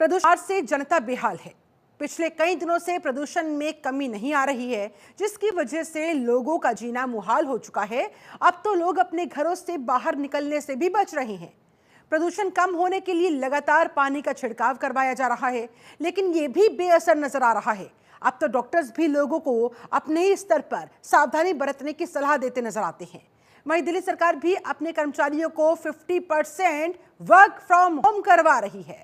प्रदूषण से जनता बेहाल है। पिछले कई दिनों से प्रदूषण में कमी नहीं आ रही है, जिसकी वजह से लोगों का जीना मुहाल हो चुका है। अब तो लोग अपने घरों से बाहर निकलने से भी बच रहे हैं। प्रदूषण कम होने के लिए लगातार पानी का छिड़काव करवाया जा रहा है, लेकिन ये भी बेअसर नजर आ रहा है। अब तो डॉक्टर्स भी लोगों को अपने ही स्तर पर सावधानी बरतने की सलाह देते नजर आते हैं। वहीं दिल्ली सरकार भी अपने कर्मचारियों को 50% वर्क फ्रॉम होम करवा रही है।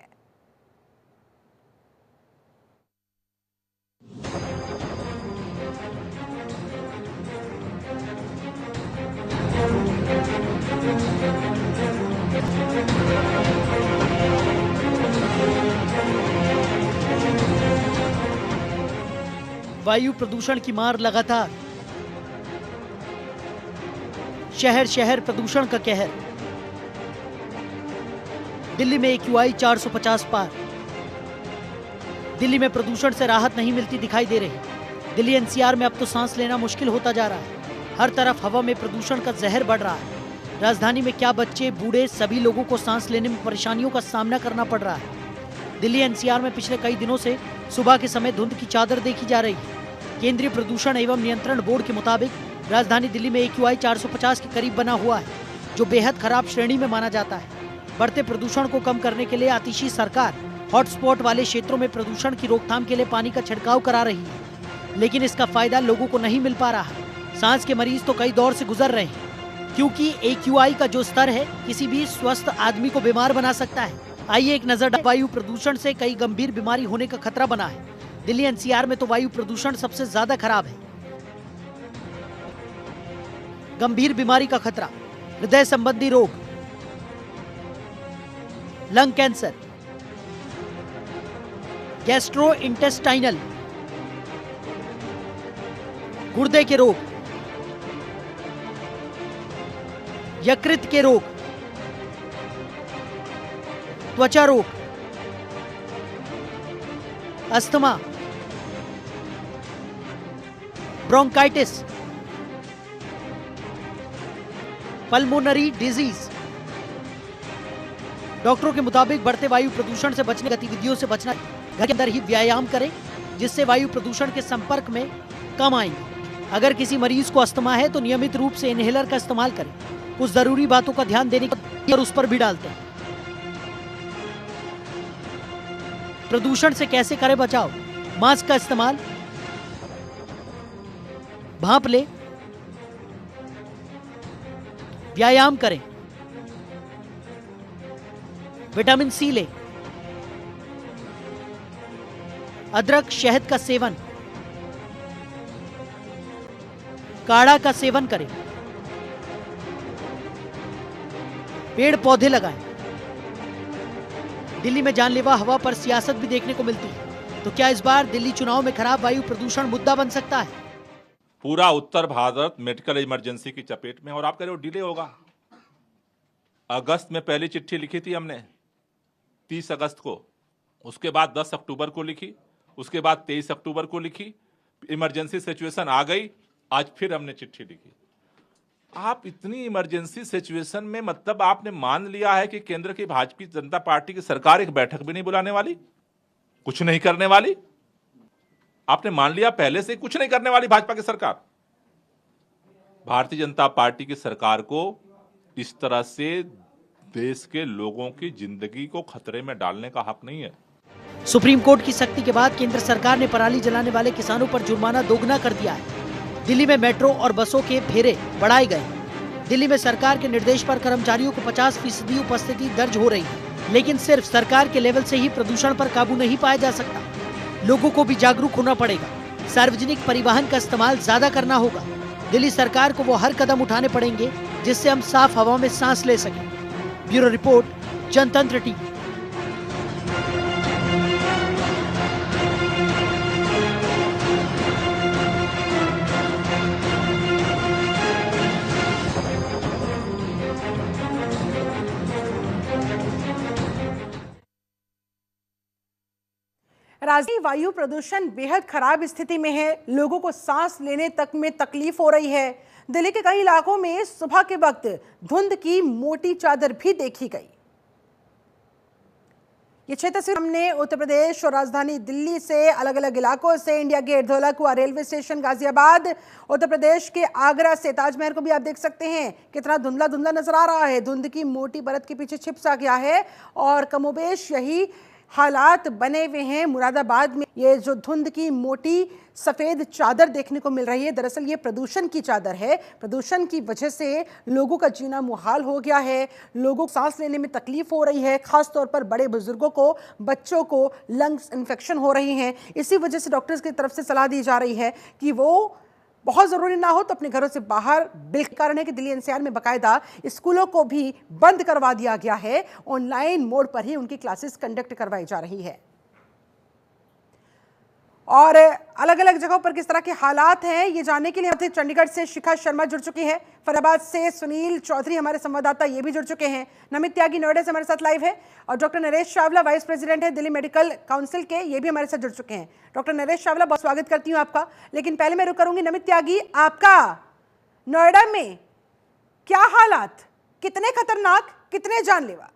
वायु प्रदूषण की मार लगातार, शहर शहर प्रदूषण का कहर। दिल्ली में AQI 450 पार। दिल्ली में प्रदूषण से राहत नहीं मिलती दिखाई दे रही। दिल्ली NCR में अब तो सांस लेना मुश्किल होता जा रहा है। हर तरफ हवा में प्रदूषण का जहर बढ़ रहा है। राजधानी में क्या बच्चे बूढ़े सभी लोगों को सांस लेने में परेशानियों का सामना करना पड़ रहा है। दिल्ली NCR में पिछले कई दिनों से सुबह के समय धुंध की चादर देखी जा रही है। केंद्रीय प्रदूषण एवं नियंत्रण बोर्ड के मुताबिक राजधानी दिल्ली में AQI 450 के करीब बना हुआ है, जो बेहद खराब श्रेणी में माना जाता है। बढ़ते प्रदूषण को कम करने के लिए आतिशी सरकार हॉटस्पॉट वाले क्षेत्रों में प्रदूषण की रोकथाम के लिए पानी का छिड़काव करा रही है, लेकिन इसका फायदा लोगों को नहीं मिल पा रहा। सांस के मरीज तो कई दौर से गुजर रहे हैं, क्योंकि AQI का जो स्तर है किसी भी स्वस्थ आदमी को बीमार बना सकता है। आइए एक नजर। वायु प्रदूषण से कई गंभीर बीमारी होने का खतरा बना है। दिल्ली NCR में तो वायु प्रदूषण सबसे ज्यादा खराब है। गंभीर बीमारी का खतरा, हृदय संबंधी रोग, लंग कैंसर, गैस्ट्रोइंटेस्टाइनल, गुर्दे के रोग, यकृत के रोग, त्वचा रोग, अस्थमा, ब्रोंकाइटिस, पल्मोनरी डिजीज। डॉक्टरों के मुताबिक बढ़ते वायु प्रदूषण से बचने गतिविधियों से बचना, घर के अंदर ही व्यायाम करें, जिससे वायु प्रदूषण के संपर्क में कम आएंगे। अगर किसी मरीज को अस्थमा है तो नियमित रूप से इनहेलर का इस्तेमाल करें। कुछ जरूरी बातों का ध्यान देने और उस पर भी डालते हैं। प्रदूषण से कैसे करें बचाव? मास्क का इस्तेमाल, भांप ले, व्यायाम करें, विटामिन C ले, अदरक शहद का सेवन, काढ़ा का सेवन करें, पेड़ पौधे लगाएं। दिल्ली में जानलेवा हवा पर सियासत भी देखने को मिलती है, तो क्या इस बार दिल्ली चुनाव में खराब वायु प्रदूषण मुद्दा बन सकता है? पूरा उत्तर भारत मेडिकल इमरजेंसी की चपेट में, और आप कह रहे हो डिले होगा। अगस्त में पहली चिट्ठी लिखी थी हमने 30 अगस्त को, उसके बाद 10 अक्टूबर को लिखी, उसके बाद 23 अक्टूबर को लिखी। इमरजेंसी सिचुएशन आ गई, आज फिर हमने चिट्ठी लिखी। आप इतनी इमरजेंसी सिचुएशन में, मतलब आपने मान लिया है कि केंद्र की भाजपा जनता पार्टी की सरकार एक बैठक भी नहीं बुलाने वाली, कुछ नहीं करने वाली। आपने मान लिया पहले से कुछ नहीं करने वाली भाजपा की सरकार। भारतीय जनता पार्टी की सरकार को इस तरह से देश के लोगों की जिंदगी को खतरे में डालने का हक नहीं है। सुप्रीम कोर्ट की सख्ती के बाद केंद्र सरकार ने पराली जलाने वाले किसानों पर जुर्माना दोगुना कर दिया है। दिल्ली में मेट्रो और बसों के फेरे बढ़ाए गए। दिल्ली में सरकार के निर्देश पर कर्मचारियों को 50% उपस्थिति दर्ज हो रही है, लेकिन सिर्फ सरकार के लेवल से ही प्रदूषण पर काबू नहीं पाया जा सकता। लोगों को भी जागरूक होना पड़ेगा। सार्वजनिक परिवहन का इस्तेमाल ज्यादा करना होगा। दिल्ली सरकार को वो हर कदम उठाने पड़ेंगे जिससे हम साफ हवा में सांस ले सकें। ब्यूरो रिपोर्ट, जनतंत्र टीवी। राजधानी वायु प्रदूषण बेहद खराब स्थिति में है। लोगों को सांस लेने तक में तकलीफ हो रही है। दिल्ली के कई इलाकों में सुबह के वक्त धुंध की मोटी चादर भी देखी गई। ये 6 तस्वीर हमने उत्तर प्रदेश और राजधानी दिल्ली से अलग अलग इलाकों से, India Gate, Dhaulakuan railway station, Ghaziabad, Uttar Pradesh के आगरा से ताजमहल को भी आप देख सकते हैं कितना धुंधला धुंधला नजर आ रहा है। धुंध की मोटी परत के पीछे छिप सा गया है और कमोबेश यही हालात बने हुए हैं मुरादाबाद में। ये जो धुंध की मोटी सफेद चादर देखने को मिल रही है, दरअसल ये प्रदूषण की चादर है। प्रदूषण की वजह से लोगों का जीना मुहाल हो गया है, लोगों को सांस लेने में तकलीफ हो रही है, खास तौर पर बड़े बुजुर्गों को, बच्चों को लंग्स इन्फेक्शन हो रही हैं। इसी वजह से डॉक्टर्स की तरफ से सलाह दी जा रही है कि वो बहुत ज़रूरी ना हो तो अपने घरों से बाहर। बिल के कारण है कि दिल्ली एनसीआर में बाकायदा स्कूलों को भी बंद करवा दिया गया है, ऑनलाइन मोड पर ही उनकी क्लासेस कंडक्ट करवाई जा रही है। और अलग अलग जगहों पर किस तरह के हालात हैं ये जानने के लिए चंडीगढ़ से शिखा शर्मा जुड़ चुकी हैं, फरीदाबाद से सुनील चौधरी हमारे संवाददाता ये भी जुड़ चुके हैं, नमित त्यागी नोएडा से हमारे साथ लाइव है और doctor Naresh Chawla vice president है दिल्ली मेडिकल काउंसिल के, ये भी हमारे साथ जुड़ चुके हैं। डॉक्टर नरेश चावला, बहुत स्वागत करती हूँ आपका। लेकिन पहले मैं रुक करूंगी नमित त्यागी, आपका नोएडा में क्या हालात, कितने खतरनाक, कितने जानलेवा?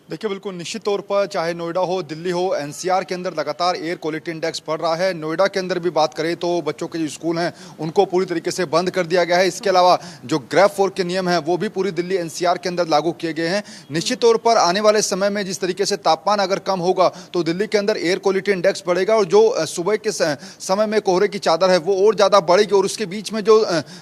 देखिए, बिल्कुल निश्चित तौर पर चाहे नोएडा हो, दिल्ली हो, एनसीआर के अंदर लगातार एयर क्वालिटी इंडेक्स बढ़ रहा है। नोएडा के अंदर भी बात करें तो बच्चों के जो स्कूल हैं उनको पूरी तरीके से बंद कर दिया गया है। इसके अलावा जो ग्रेड 4 के नियम हैं वो भी पूरी दिल्ली एनसीआर के अंदर लागू किए गए हैं। निश्चित तौर पर आने वाले समय में जिस तरीके से तापमान अगर कम होगा तो दिल्ली के अंदर एयर क्वालिटी इंडेक्स बढ़ेगा और जो सुबह के समय में कोहरे की चादर है वो और ज़्यादा बढ़ेगी और उसके बीच में जो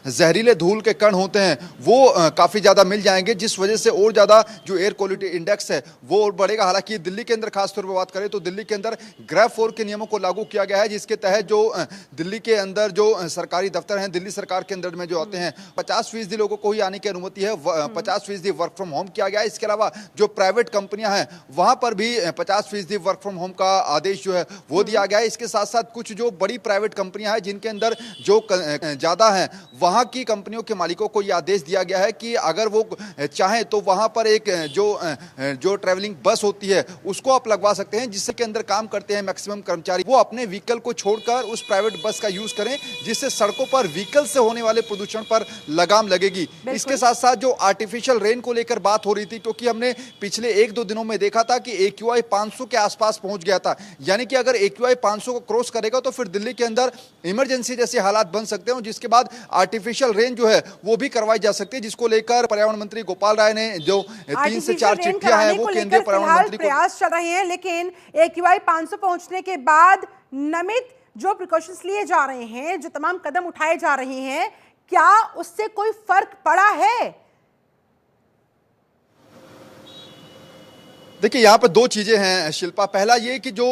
जहरीले धूल के कण होते हैं वो काफ़ी ज़्यादा मिल जाएंगे, जिस वजह से और ज़्यादा जो एयर क्वालिटी इंडेक्स है वो और बढ़ेगा। हालांकि दिल्ली के अंदर खासतौर पर बात करें तो दिल्ली के अंदर ग्रेड 4 के नियमों को लागू किया गया है, जिसके तहत जो दिल्ली के अंदर जो सरकारी दफ्तर हैं, दिल्ली सरकार के अंदर में जो आते हैं 50% लोगों को ही आने की अनुमति है, 50% वर्क फ्रॉम होम किया गया है। इसके अलावा जो प्राइवेट कंपनियां हैं वहां पर भी 50% वर्क फ्रॉम होम का आदेश जो है वो दिया गया है। इसके साथ साथ कुछ जो बड़ी प्राइवेट कंपनियां हैं जिनके अंदर जो ज्यादा है वहां की कंपनियों के मालिकों को यह आदेश दिया गया है कि अगर वो चाहें तो वहां पर एक जो ट्रैवलिंग बस होती है उसको आप लगवा सकते हैं, जिसके अंदर काम करते हैं मैक्सिमम कर्मचारी, वो अपने व्हीकल को छोड़कर उस प्राइवेट बस का यूज करें, जिससे सड़कों पर व्हीकल से होने वाले प्रदूषण पर लगाम लगेगी। इसके साथ साथ जो आर्टिफिशियल रेन को लेकर बात हो रही थी, क्योंकि हमने पिछले 1-2 दिनों में देखा था कि AQI 500 के आसपास पहुंच गया था, यानी कि अगर AQI 500 को क्रॉस करेगा तो फिर दिल्ली के अंदर इमरजेंसी जैसे हालात बन सकते हैं, जिसके बाद आर्टिफिशियल रेन जो है वो भी करवाई जा सकती है, जिसको लेकर पर्यावरण मंत्री गोपाल राय ने जो 3 से 4 चिट्ठियां हैं वो केंद्रीय पर्यावरण मंत्री को प्रयास चल रहे हैं। लेकिन AQI 500 पहुंचने के बाद नमित जो प्रिकॉशंस लिए जा रहे हैं, जो तमाम कदम उठाए जा रहे हैं, क्या उससे कोई फर्क पड़ा है? देखिए, यहाँ पर 2 चीजें हैं शिल्पा। पहला ये कि जो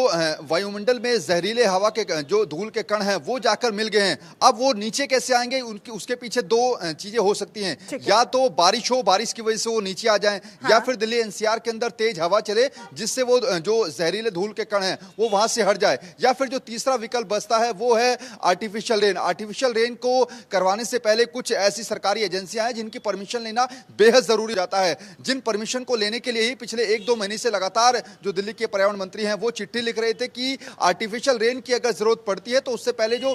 वायुमंडल में जहरीले हवा के जो धूल के कण हैं वो जाकर मिल गए हैं, अब वो नीचे कैसे आएंगे उसके पीछे 2 चीजें हो सकती हैं। या तो बारिश हो, बारिश की वजह से वो नीचे आ जाएं, या फिर दिल्ली एनसीआर के अंदर तेज हवा चले जिससे वो जो जहरीले धूल के कण हैं वो वहां से हट जाए, या फिर जो तीसरा विकल्प बचता है वो है आर्टिफिशियल रेन। आर्टिफिशियल रेन को करवाने से पहले कुछ ऐसी सरकारी एजेंसियां हैं जिनकी परमिशन लेना बेहद जरूरी जाता है, जिन परमिशन को लेने के लिए ही पिछले 1-2 महीने से लगातार जो दिल्ली के पर्यावरण मंत्री हैं वो चिट्ठी लिख रहे थे कि आर्टिफिशियल रेन की अगर जरूरत पड़ती है तो उससे पहले जो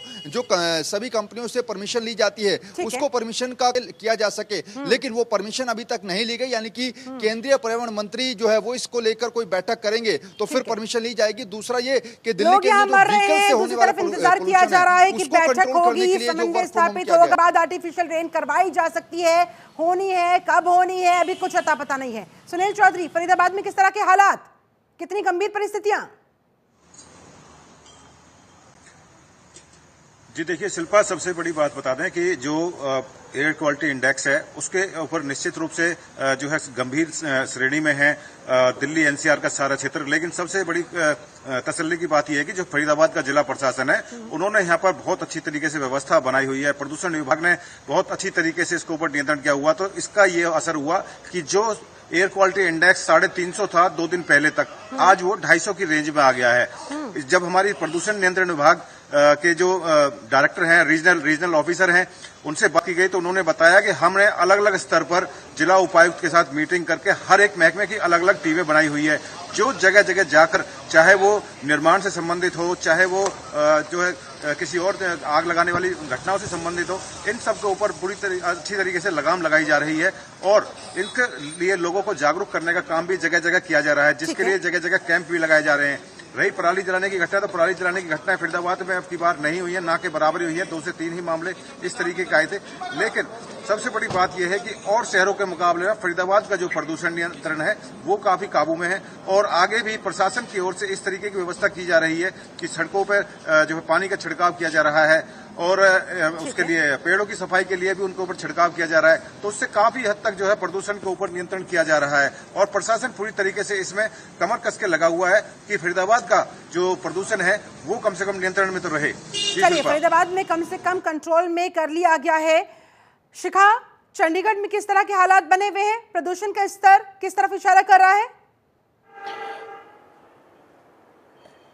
सभी कंपनियों से परमिशन ली जाती है उसको परमिशन का किया जा सके, लेकिन वो परमिशन अभी तक नहीं ली गई। यानी कि केंद्रीय पर्यावरण मंत्री जो है वो इसको लेकर कोई बैठक करेंगे तो फिर परमिशन ली जाएगी। दूसरा ये कि दिल्ली के व्हीकल से होने वाला इंतजार किया जा रहा है कि बैठक होगी, समन्वय स्थापित होगा, बाद आर्टिफिशियल रेन करवाई जा सकती है। होनी है, कब होनी है, अभी कुछ अता पता नहीं है। सुनील चौधरी, फरीदाबाद में किस तरह के हालात, कितनी गंभीर परिस्थितियां? जी देखिए शिल्पा, सबसे बड़ी बात बता दें कि जो एयर क्वालिटी इंडेक्स है उसके ऊपर निश्चित रूप से जो है गंभीर श्रेणी में है दिल्ली एनसीआर का सारा क्षेत्र। लेकिन सबसे बड़ी तसल्ली की बात यह है कि जो फरीदाबाद का जिला प्रशासन है उन्होंने यहाँ पर बहुत अच्छी तरीके से व्यवस्था बनाई हुई है। प्रदूषण विभाग ने बहुत अच्छी तरीके से इसके ऊपर नियंत्रण किया हुआ, तो इसका ये असर हुआ कि जो एयर क्वालिटी इंडेक्स 350 था 2 दिन पहले तक, आज वो 250 की रेंज में आ गया है। जब हमारी प्रदूषण नियंत्रण विभाग के जो डायरेक्टर हैं, रीजनल ऑफिसर हैं, उनसे बात की गई तो उन्होंने बताया कि हमने अलग अलग स्तर पर जिला उपायुक्त के साथ मीटिंग करके हर एक महकमे की अलग अलग टीमें बनाई हुई है, जो जगह जगह जाकर, चाहे वो निर्माण से संबंधित हो, चाहे वो जो है किसी और आग लगाने वाली घटनाओं से संबंधित हो, इन सब के ऊपर अच्छी तरीके से लगाम लगाई जा रही है और इनके लिए लोगों को जागरूक करने का काम भी जगह जगह किया जा रहा है, जिसके लिए जगह जगह कैंप भी लगाए जा रहे हैं। रही पराली जलाने की घटना, तो पराली जलाने की घटना फरीदाबाद में अब की बार नहीं हुई है, ना के बराबर हुई है, 2 से 3 ही मामले इस तरीके के आए थे। लेकिन सबसे बड़ी बात यह है कि और शहरों के मुकाबले में फरीदाबाद का जो प्रदूषण नियंत्रण है वो काफी काबू में है और आगे भी प्रशासन की ओर से इस तरीके की व्यवस्था की जा रही है कि सड़कों पर जो है पानी का छिड़काव किया जा रहा है और उसके लिए पेड़ों की सफाई के लिए भी उनके ऊपर छिड़काव किया जा रहा है। तो उससे काफी हद तक जो है प्रदूषण के ऊपर नियंत्रण किया जा रहा है और प्रशासन पूरी तरीके से इसमें कमर कस के लगा हुआ है कि फरीदाबाद का जो प्रदूषण है वो कम से कम नियंत्रण में तो रहे। चलिए, फरीदाबाद में कम से कम कंट्रोल में कर लिया गया है। शिखा, चंडीगढ़ में किस तरह के हालात बने हुए हैं? प्रदूषण का स्तर किस तरफ इशारा कर रहा है?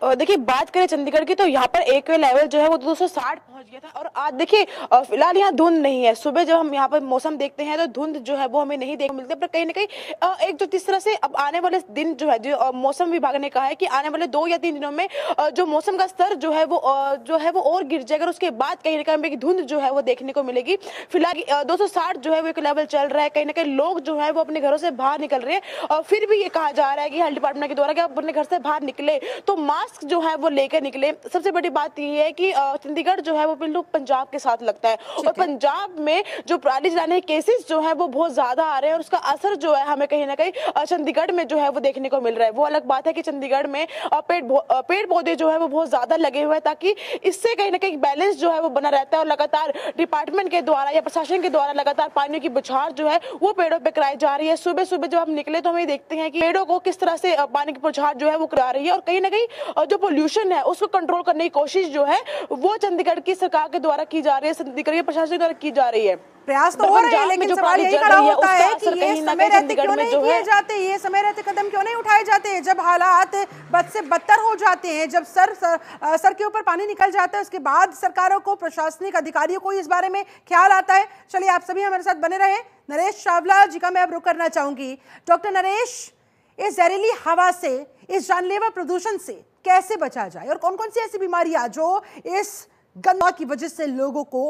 देखिए, बात करें चंडीगढ़ की तो यहाँ पर एक्यूआई लेवल जो है वो 260 पहुंच गया था और आज देखिए फिलहाल यहाँ धुंध नहीं है। सुबह जब हम यहाँ पर मौसम देखते हैं तो धुंध जो है वो हमें नहीं देखने मिलती, पर कहीं ना कहीं एक जो जिस तरह से अब आने वाले दिन जो है, जो मौसम विभाग ने कहा है कि आने वाले 2 या 3 दिनों में जो मौसम का स्तर जो है वो और गिर जाएगा। उसके बाद कहीं ना कहीं धुंध जो है वो देखने को मिलेगी। फिलहाल 260 जो है वो एक लेवल चल रहा है। कहीं ना कहीं लोग जो है वो अपने घरों से बाहर निकल रहे हैं और फिर भी ये कहा जा रहा है कि हेल्थ डिपार्टमेंट के द्वारा कि आप अपने घर से बाहर निकले तो मास्क जो है वो लेकर निकले। सबसे बड़ी बात यह है कि चंडीगढ़ जो है वो बिल्कुल पंजाब के साथ लगता है और पंजाब में जो पराली जलाने के केसेस जो है वो बहुत ज्यादा आ रहे हैं और उसका असर जो है हमें कहीं ना कहीं चंडीगढ़ में जो है वो देखने को मिल रहा है। वो अलग बात है कि चंडीगढ़ में पेड़ पौधे जो है वो बहुत ज्यादा लगे हुए हैं ताकि इससे कहीं ना कहीं बैलेंस जो है वो बना रहता है और लगातार डिपार्टमेंट के द्वारा या प्रशासन के द्वारा लगातार पानी की बौछार जो है वो पेड़ों पे कराई जा रही है। सुबह सुबह जब हम निकले तो हम देखते हैं कि पेड़ों को किस तरह से पानी की बौछार जो है वो करा रही है और कहीं ना कहीं जो पोल्यूशन है उसको कंट्रोल करने की कोशिश जो है वो चंडीगढ़ की सरकार के द्वारा की जा रही है, चंडीगढ़ के प्रशासन के द्वारा की जा रही है। प्रयास तो हो रहे हैं, लेकिन सवाल यही खड़ा होता है कि ये समय रहते क्यों नहीं किए जाते, ये समय रहते कदम क्यों नहीं उठाए जाते? जब हालात बद से बदतर हो जाते हैं, जब सर के ऊपर पानी निकल जाता है, उसके बाद सरकारों को, प्रशासनिक अधिकारियों को इस बारे में ख्याल आता है। चलिए, आप सभी हमारे साथ बने रहे। नरेश चावला जी का मैं अब रुख करना चाहूंगी। डॉक्टर नरेश, इस जहरीली हवा से, इस जानलेवा प्रदूषण से कैसे बचा जाए और कौन कौन सी ऐसी बीमारियां जो इस गंदगी की वजह से लोगों को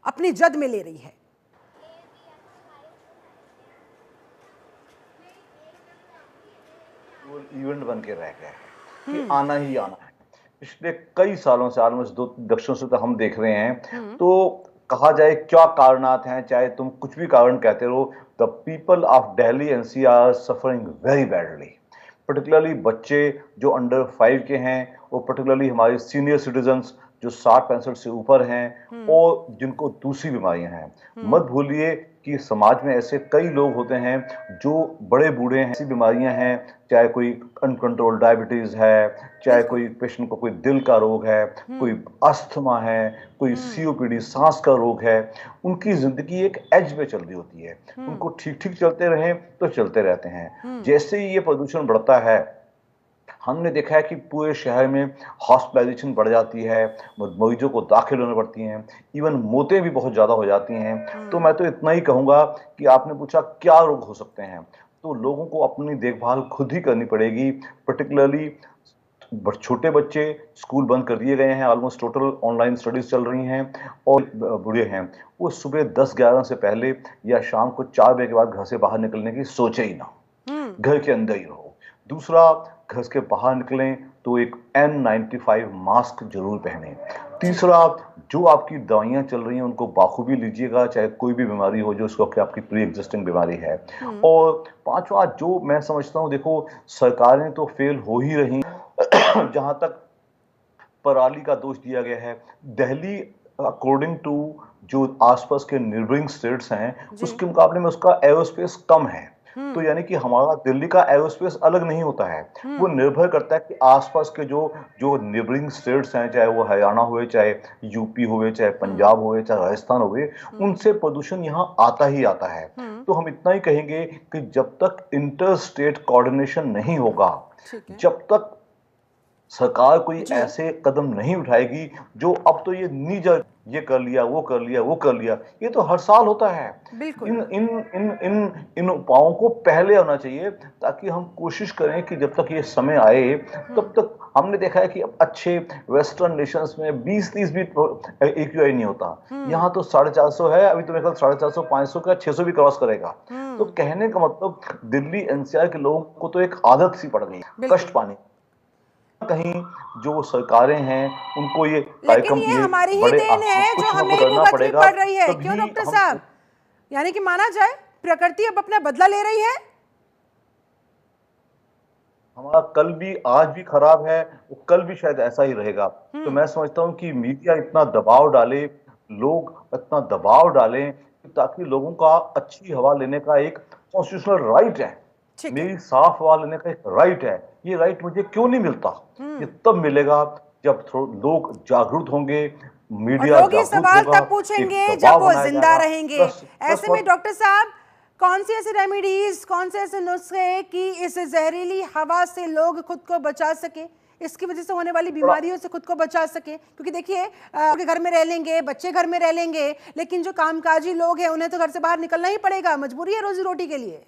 अपनी जद में ले रही है? इवेंट बन के रह गया है कि आना ही आना है। पिछले कई सालों से, ऑलमोस्ट 2 दशकों से तो हम देख रहे हैं। तो कहा जाए क्या कारणात हैं, चाहे तुम कुछ भी कारण कहते रहो, the people of Delhi NCR suffering very badly. Particularly बच्चे जो अंडर 5 के हैं और पर्टिकुलरली हमारे सीनियर सिटीजन्स जो 60-65 से ऊपर हैं और जिनको दूसरी बीमारियां हैं। मत भूलिए कि समाज में ऐसे कई लोग होते हैं जो बड़े बूढ़े हैं, ऐसी बीमारियां हैं, चाहे कोई अनकंट्रोल डायबिटीज है, चाहे कोई पेशेंट को कोई दिल का रोग है, कोई अस्थमा है, कोई सीओपीडी सांस का रोग है। उनकी जिंदगी एक एज पे चल रही होती है, उनको ठीक ठीक चलते रहें तो चलते रहते हैं। जैसे ही ये प्रदूषण बढ़ता है, हमने देखा है कि पूरे शहर में हॉस्पिटलाइजेशन बढ़ जाती है, मरीजों को दाखिल होना पड़ती हैं, इवन मौतें भी बहुत ज़्यादा हो जाती हैं। तो मैं तो इतना ही कहूँगा कि आपने पूछा क्या रोग हो सकते हैं, तो लोगों को अपनी देखभाल खुद ही करनी पड़ेगी। पर्टिकुलरली छोटे बच्चे, स्कूल बंद कर दिए गए हैं, ऑलमोस्ट टोटल ऑनलाइन स्टडीज चल रही हैं, और बूढ़े हैं वो सुबह 10-11 से पहले या शाम को 4 बजे के बाद घर से बाहर निकलने की सोचे ही ना, घर के अंदर ही रहो। दूसरा, घर के बाहर निकलें तो एक N95 मास्क जरूर पहनें। तीसरा, जो आपकी दवाइयां चल रही हैं उनको बाखूबी लीजिएगा, चाहे कोई भी बीमारी हो जो उसको आपकी प्री एग्जिस्टिंग बीमारी है। और पांचवा, जो मैं समझता हूं, देखो सरकारें तो फेल हो ही रही जहां तक पराली का दोष दिया गया है, दिल्ली अकॉर्डिंग टू जो आसपास के नेबरिंग स्टेट्स हैं उसके मुकाबले में उसका एरोस्पेस कम है। तो यानी कि हमारा दिल्ली का एरोस्पेस अलग नहीं होता है, वो निर्भर करता है कि आसपास के जो नेबरिंग स्टेट्स हैं, चाहे वो हरियाणा हुए, चाहे यूपी हुए, चाहे पंजाब हुए, चाहे राजस्थान हुए, उनसे प्रदूषण यहाँ आता ही आता है। तो हम इतना ही कहेंगे कि जब तक इंटर स्टेट कोऑर्डिनेशन नहीं होगा, जब तक सरकार कोई जी ऐसे कदम नहीं उठाएगी जो अब तो ये नीजा, ये कर लिया, वो कर लिया, वो कर लिया, ये तो हर साल होता है। बिल्कुल। इन इन इन इन इन उपायों को पहले होना चाहिए, ताकि हम कोशिश करें कि जब तक ये समय आए तब तक। हमने देखा है कि अब अच्छे वेस्टर्न नेशंस में 20-30 भी AQI नहीं होता, यहाँ तो 450 है। अभी तो मेरे ख्याल 450, 500 का 600 भी क्रॉस करेगा। तो कहने का मतलब दिल्ली NCR के लोगों को तो एक आदत सी पड़ गई है बिल्कुल। कष्ट पाने। कहीं जो सरकारें हैं उनको ये लेकिन कार्यक्रम, ये ये हमारी ही बड़े देन है जो कुछ न हमें कुछ ही करना भुगतनी पड़ेगा, पड़ रही है, क्यों तभी डॉक्टर हम। साहब? यानी कि माना जाए प्रकृति अब अपना बदला ले रही है। हमारा कल भी आज भी खराब है, वो कल भी शायद ऐसा ही रहेगा। तो मैं समझता हूँ कि मीडिया इतना दबाव डाले, लोग इतना दबाव डालें, ताकि लोगों का अच्छी हवा लेने का एक कॉन्स्टिट्यूशनल राइट है, ठीक है। मेरी साफ हवा लेने का एक राइट है। ये राइट मुझे क्यों नहीं मिलता? ये तब मिलेगा जब लोग जागरूक होंगे, और मीडिया लोग ये जागरूक सवाल होगा, तब एक पूछेंगे जब दबाव वो बनाया जिंदा जाएगा। रहेंगे। प्लस प्लस ऐसे में डॉक्टर साहब कौन सी ऐसी रेमेडीज, कौन से ऐसे नुस्खे कि इस जहरीली हवा से लोग खुद को बचा सके, इसकी वजह से होने वाली बीमारियों से खुद को बचा सके? क्योंकि देखिए घर में रह लेंगे, बच्चे घर में रह लेंगे, लेकिन जो कामकाजी लोग हैं उन्हें तो घर से बाहर निकलना ही पड़ेगा, मजबूरी है रोजी रोटी के लिए।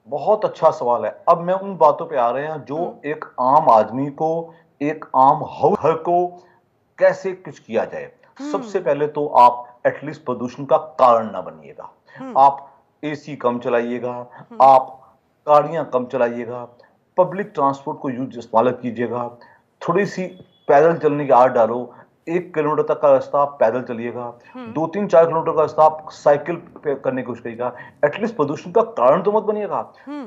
बहुत अच्छा सवाल है। अब मैं उन बातों पे आ रहे हैं जो एक आम आदमी को, एक आम घर को कैसे कुछ किया जाए। सबसे पहले तो आप एटलीस्ट प्रदूषण का कारण ना बनिएगा। आप AC कम चलाइएगा, आप गाड़ियां कम चलाइएगा, पब्लिक ट्रांसपोर्ट को इस्तेमाल कीजिएगा, थोड़ी सी पैदल चलने की आदत डालो। 1 किलोमीटर तक का रास्ता आप पैदल चलिएगा, 2-3-4 किलोमीटर का रास्ता आप साइकिल पे करने की कोशिश करिएगा। एटलीस्ट प्रदूषण का कारण तो मत बनिएगा।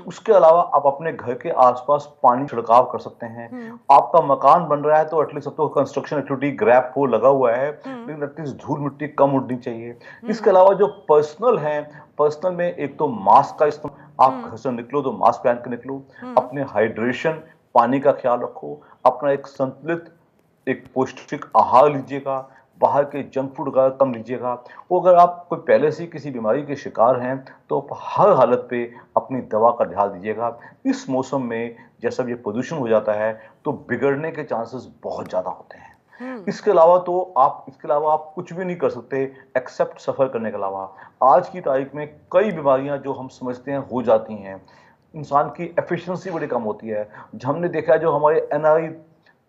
उसके अलावा आप अपने घर के आसपास पानी छिड़काव कर सकते हैं। आपका मकान बन रहा है तो एटलीस्ट, अब तो कंस्ट्रक्शन एक्टिविटी ग्रैब को लगा हुआ है, लेकिन एटलीस्ट धूल मिट्टी कम उड़नी चाहिए। इसके अलावा जो पर्सनल है, पर्सनल में एक तो मास्क का इस्तेमाल, आप घर से निकलो तो मास्क पहन के निकलो। अपने हाइड्रेशन, पानी का ख्याल रखो। अपना एक संतुलित, एक पौष्टिक आहार लीजिएगा, बाहर के जंक फूड का कम लीजिएगा। वो अगर आप कोई पहले से किसी बीमारी के शिकार हैं तो आप हर हालत पे अपनी दवा का ध्यान दीजिएगा। इस मौसम में जैसा ये प्रदूषण हो जाता है तो बिगड़ने के चांसेस बहुत ज्यादा होते हैं। इसके अलावा आप कुछ भी नहीं कर सकते एक्सेप्ट सफर करने के अलावा। आज की तारीख में कई बीमारियां जो हम समझते हैं हो जाती हैं, इंसान की एफिशिएंसी बड़ी कम होती है। हमने देखा है जो हमारे NRI,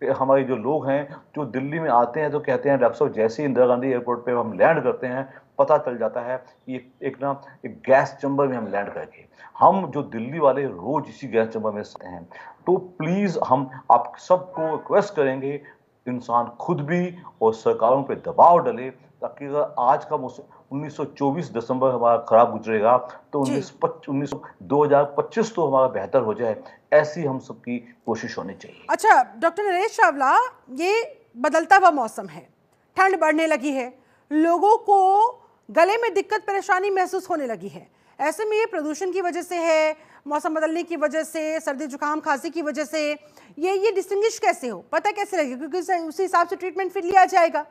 हमारे जो लोग हैं जो दिल्ली में आते हैं तो कहते हैं डॉक्टर साहब जैसे ही इंदिरा गांधी एयरपोर्ट पे हम लैंड करते हैं पता चल जाता है कि एक गैस चैम्बर में हम लैंड करके, हम जो दिल्ली वाले रोज इसी गैस चैम्बर में सोते हैं। तो प्लीज हम आप सबको रिक्वेस्ट करेंगे, इंसान खुद भी और सरकारों पे दबाव डाले, ताकि अगर आज का 1924 दिसंबर हमारा खराब गुजरेगा तो जी 2025 तो हमारा बेहतर हो जाए। ऐसी हम सबकी कोशिश होनी चाहिए। अच्छा डॉक्टर नरेश चावला, ये बदलता हुआ मौसम है, ठंड बढ़ने लगी है, लोगों को गले में दिक्कत परेशानी महसूस होने लगी है। ऐसे में ये प्रदूषण की वजह से है, मौसम बदलने की वजह से, सर्दी जुकाम खांसी की वजह से, ये डिस्टिंग्विश कैसे हो, पता कैसे लगे? क्योंकि उसी हिसाब से ट्रीटमेंट फिर लिया जाएगा।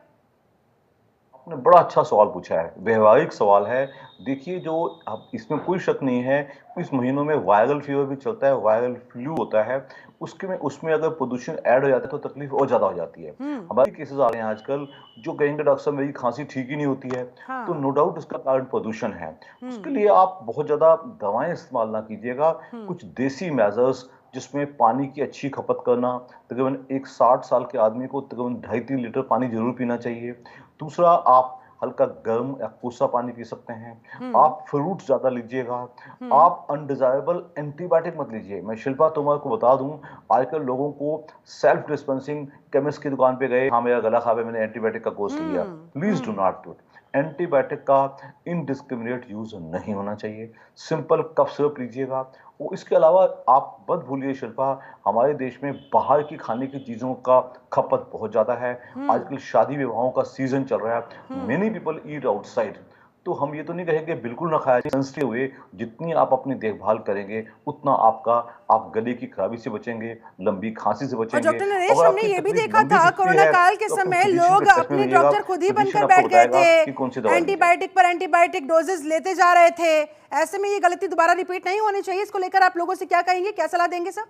आपने बड़ा अच्छा सवाल पूछा है, व्यवहारिक सवाल है। देखिए, जो अब इसमें कोई शक नहीं है, इस महीनों में वायरल फीवर भी चलता है, वायरल फ्लू होता है। उसमें अगर प्रदूषण ऐड हो जाता है तो तकलीफ और ज्यादा हो जाती है। हमारे केसेस आ रहे हैं आजकल जो कहेंगे डॉक्टर साहब मेरी खांसी ठीक ही नहीं होती है। हाँ। तो नो डाउट उसका कारण प्रदूषण है। उसके लिए आप बहुत ज्यादा दवाएं इस्तेमाल ना कीजिएगा। कुछ देसी मेजर्स, जिसमें पानी की अच्छी खपत करना, तकरीबन एक 60 साल के आदमी को तकरीबन 2.5-3 लीटर पानी जरूर पीना चाहिए। दूसरा, आप हल्का गर्म या कोसा पानी पी सकते हैं। आप फ्रूट ज्यादा लीजिएगा। आप अनडिजायरेबल एंटीबायोटिक मत लीजिए। मैं शिल्पा तोमर को बता दूं, आजकल लोगों को सेल्फ डिस्पेंसिंग, केमिस्ट की दुकान पे गए, हाँ मेरा गला खराब है, मैंने एंटीबायोटिक का कोर्स लिया। Please do not do it. Antibiotic का इनडिस्क्रिमिनेट यूज नहीं होना चाहिए। सिंपल कफ सिरप लीजिएगा। और इसके अलावा आप मत भूलिए शिल्पा, हमारे देश में बाहर की खाने की चीजों का खपत बहुत ज्यादा है। आजकल शादी विवाहों का सीजन चल रहा है, मेनी पीपल ईट आउटसाइड। तो हम ये तो नहीं कहेंगे बिल्कुल ना खाया जाए। सेंसिटिव हुए जितनी आप अपनी देखभाल करेंगे उतना आप गले की खराबी से बचेंगे, लंबी खांसी से और बचेंगे। डॉक्टर नरेश, अगर हमने आपकी ये भी तकलीफ देखा लंबी था दिखती कोरोना है काल के तो अपने समय फिजिशियन लोग के टच में अपने रहिएगा। डॉक्टर खुद ही फिजिशियन बनकर आपको बैठ गए बताएगा कि कौन सी थे, दवाई ली जाए। एंटीबायोटिक पर एंटीबायोटिक डोजेस लेते जा रहे थे। ऐसे में ये गलती दोबारा रिपीट नहीं होनी चाहिए। इसको लेकर आप लोगों से क्या कहेंगे, क्या सलाह देंगे सर?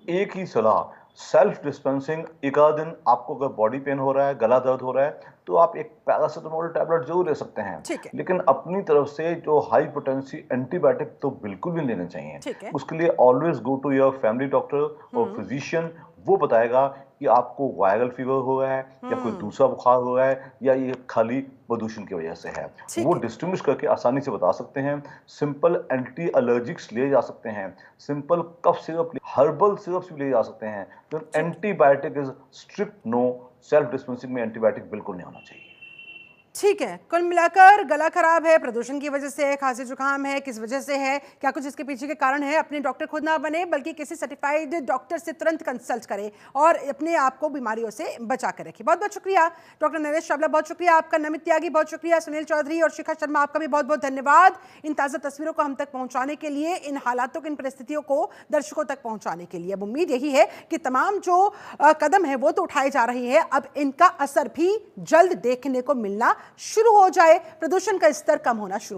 एक ही सलाह, सेल्फ डिस्पेंसिंग, एक आध दिन आपको अगर बॉडी पेन हो रहा है, गला दर्द हो रहा है, तो आप एक पैरासिटामोल टैबलेट जरूर ले सकते हैं। ठीक है। लेकिन अपनी तरफ से जो हाई पोटेंसी एंटीबायोटिक तो बिल्कुल भी लेने चाहिए। ठीक है। उसके लिए always go to your family doctor और फिजिशियन। वो बताएगा कि आपको वायरल फीवर हो रहा है या कोई दूसरा बुखार हो रहा है या ये खाली प्रदूषण की वजह से है। वो डिस्टिंग्विश करके आसानी से बता सकते हैं। सिंपल एंटी एलर्जिक्स लिए जा सकते हैं, simple cough syrup, herbal syrups भी लिए जा सकते हैं। तो antibiotic is strict no. Self dispensing में एंटीबायोटिक बिल्कुल नहीं होना चाहिए। ठीक है, कुल मिलाकर गला खराब है, प्रदूषण की वजह से है, खांसी जुकाम है, किस वजह से है, क्या कुछ इसके पीछे के कारण है, अपने डॉक्टर खुद ना बने बल्कि किसी सर्टिफाइड डॉक्टर से तुरंत कंसल्ट करें और अपने आप को बीमारियों से बचा कर रखें। बहुत बहुत शुक्रिया डॉक्टर नरेश चावला, बहुत शुक्रिया आपका। नमित त्यागी बहुत शुक्रिया। सुनील चौधरी और शिखा शर्मा आपका भी बहुत बहुत धन्यवाद इन ताज़ा तस्वीरों को हम तक पहुंचाने के लिए, इन हालातों इन परिस्थितियों को दर्शकों तक पहुंचाने के लिए। अब उम्मीद यही है कि तमाम जो कदम है वो तो उठाए जा रही है, अब इनका असर भी जल्द देखने को मिलना शुरू हो जाए, प्रदूषण का स्तर कम होना शुरू